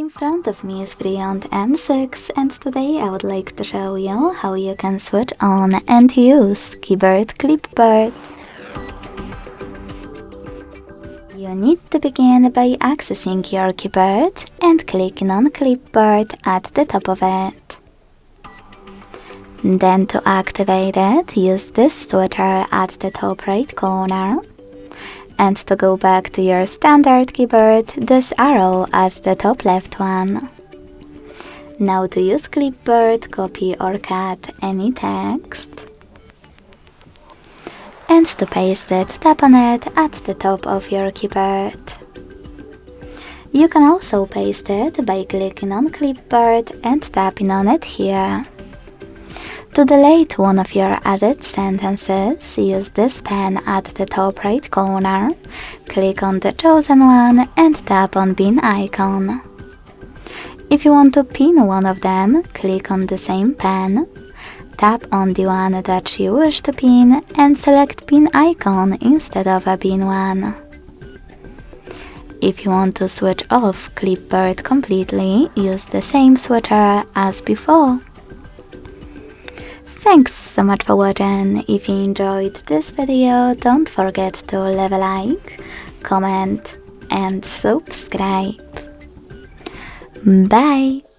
In front of me is FreeYond M6 and today I would like to show you how you can switch on and use keyboard Clipboard. You need to begin by accessing your keyboard and clicking on Clipboard at the top of it. Then to activate it, use this switcher at the top right corner. And to go back to your standard keyboard, this arrow at the top left one. Now to use Clipboard, copy or cut any text. And to paste it, tap on it at the top of your keyboard. You can also paste it by clicking on Clipboard and tapping on it here. To delete one of your added sentences, use this pen at the top right corner, click on the chosen one and tap on pin icon. If you want to pin one of them, click on the same pen, tap on the one that you wish to pin and select pin icon instead of a pin one. If you want to switch off Clipboard completely, use the same switcher as before. Thanks so much for watching. If you enjoyed this video, don't forget to leave a like, comment and subscribe. Bye!